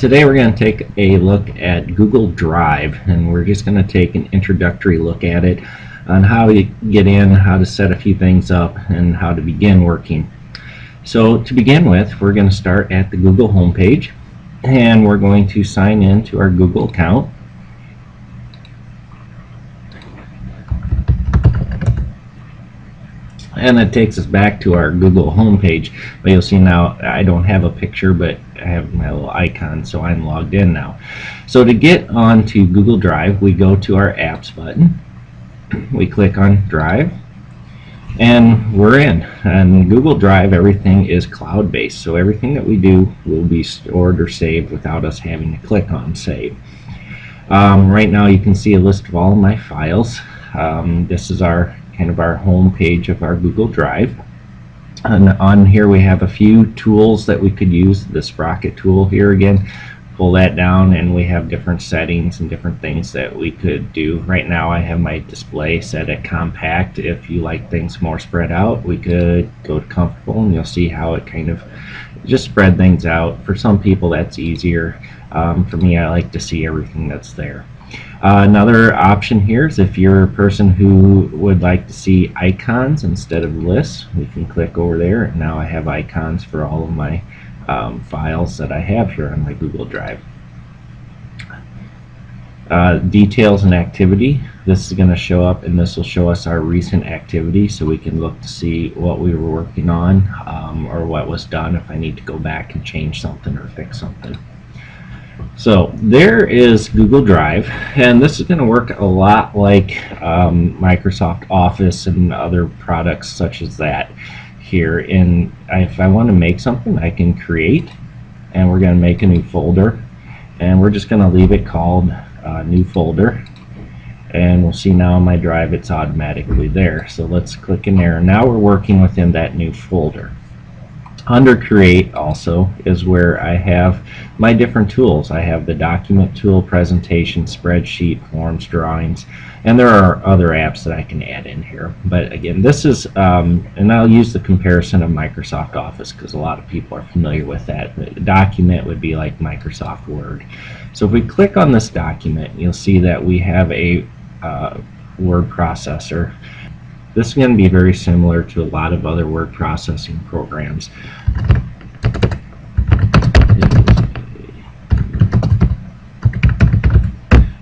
Today we're going to take a look at Google Drive, and we're just going to take an introductory look at it on how to get in, how to set a few things up, and how to begin working. So to begin with, we're going to start at the Google homepage, and we're going to sign in to our Google account. And that takes us back to our Google homepage. But you'll see now I don't have a picture, but I have my little icon, so I'm logged in now. So to get onto Google Drive, we go to our Apps button. We click on Drive, and we're in. And Google Drive, everything is cloud-based, so everything that we do will be stored or saved without us having to click on Save. Right now you can see a list of all of my files. This is our kind of our home page of our Google Drive, and on here we have a few tools that we could use. The Sprocket tool here, again, pull that down and we have different settings and different things that we could do. Right now I have my display set at compact. If you like things more spread out, we could go to comfortable, and you'll see how it kind of just spread things out. For some people that's easier. For me, I like to see everything that's there. Another option here is if you're a person who would like to see icons instead of lists, we can click over there, and now I have icons for all of my files that I have here on my Google Drive. Details and activity, this is going to show up, and this will show us our recent activity, so we can look to see what we were working on, or what was done if I need to go back and change something or fix something. So there is Google Drive, and this is going to work a lot like Microsoft Office and other products such as that. Here, if I want to make something, I can create, and we're going to make a new folder, and we're just going to leave it called new folder, and we'll see now on my drive it's automatically there. So let's click in there, and now we're working within that new folder. Under Create also is where I have my different tools. I have the document tool, presentation, spreadsheet, forms, drawings, and there are other apps that I can add in here. But again, this is, and I'll use the comparison of Microsoft Office because a lot of people are familiar with that. The document would be like Microsoft Word. So if we click on this document, you'll see that we have a word processor. This is going to be very similar to a lot of other word processing programs.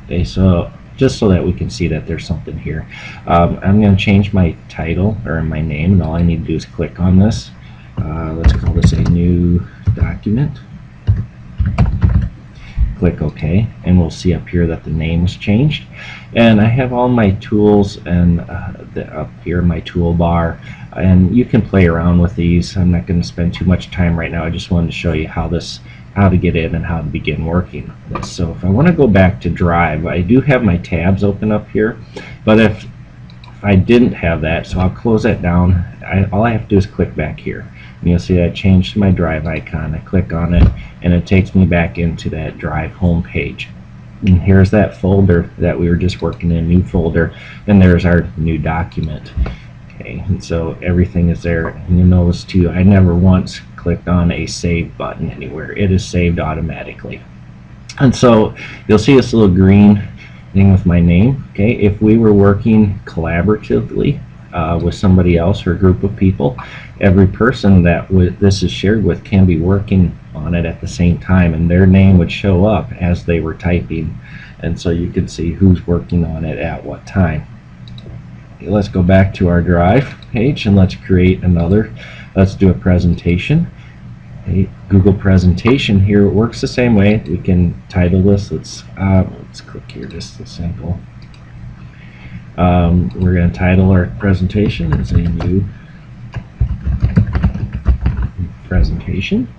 Okay, so just so that we can see that there's something here, I'm going to change my title or my name, and all I need to do is click on this. Let's call this a new document. Click OK, and we'll see up here that the name's changed. And I have all my tools and up here in my toolbar, and you can play around with these. I'm not going to spend too much time right now. I just wanted to show you how to get in and how to begin working with this. So if I want to go back to Drive, I do have my tabs open up here, but if I didn't have that, so I'll close that down. All I have to do is click back here, and you'll see that I changed my Drive icon. I click on it, and it takes me back into that Drive home page. And here's that folder that we were just working in, new folder, and there's our new document. Okay, and so everything is there. And you'll notice too, I never once clicked on a save button anywhere. It is saved automatically. And so you'll see this little green thing with my name. Okay, if we were working collaboratively with somebody else or a group of people, every person that this is shared with can be working on it at the same time, and their name would show up as they were typing, and so you can see who's working on it at what time. Okay, let's go back to our Drive page, and let's create another. Let's do a presentation. Okay, Google presentation here works the same way. We can title this. Let's click here, just a simple. We're going to title our presentation as a new presentation,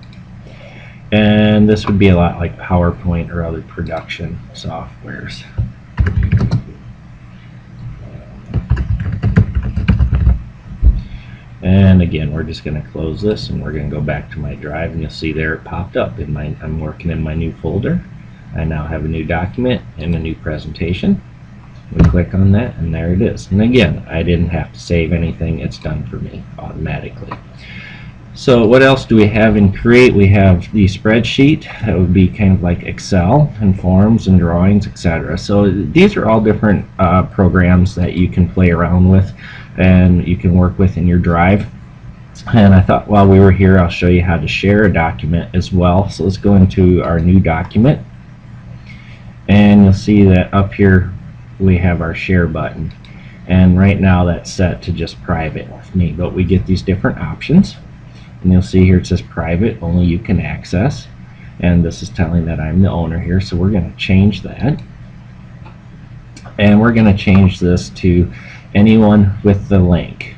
and this would be a lot like PowerPoint or other production softwares. And again, we're just going to close this, and we're going to go back to my Drive, and you'll see there it popped up. I'm working in my new folder. I now have a new document and a new presentation. We click on that, and there it is. And again, I didn't have to save anything. It's done for me automatically. So what else do we have in Create? We have the spreadsheet. That would be kind of like Excel and forms and drawings, etc. So these are all different programs that you can play around with and you can work with in your Drive. And I thought while we were here, I'll show you how to share a document as well. So let's go into our new document, and you'll see that up here we have our share button, and right now that's set to just private with me, but we get these different options. And you'll see here it says private, only you can access, and this is telling that I'm the owner here, so we're going to change that, and we're going to change this to anyone with the link.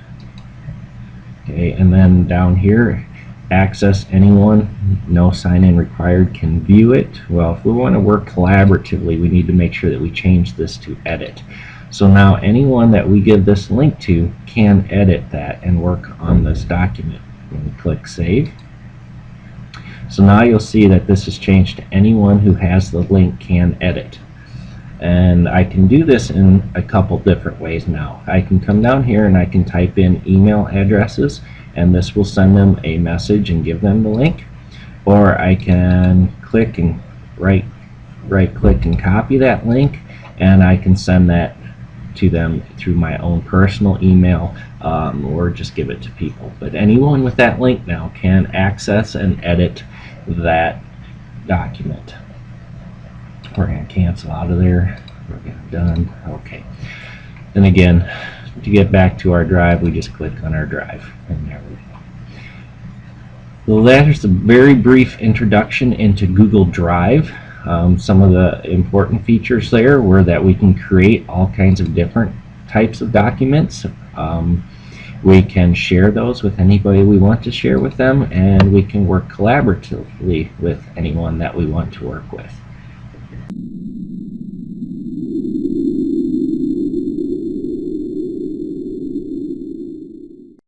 Okay, and then down here, access anyone, no sign-in required, can view it. Well, if we want to work collaboratively, we need to make sure that we change this to edit. So now anyone that we give this link to can edit that and work on this document. When we click Save. So now you'll see that this has changed to anyone who has the link can edit. And I can do this in a couple different ways now. I can come down here and I can type in email addresses, and this will send them a message and give them the link. Or I can click and right click and copy that link, and I can send that to them through my own personal email, or just give it to people. But anyone with that link now can access and edit that document. We're going to cancel out of there. We're going to done. Okay. And again, to get back to our Drive, we just click on our Drive, and there we go. Well, that is a very brief introduction into Google Drive. Some of the important features there were that we can create all kinds of different types of documents. We can share those with anybody we want to share with them, and we can work collaboratively with anyone that we want to work with.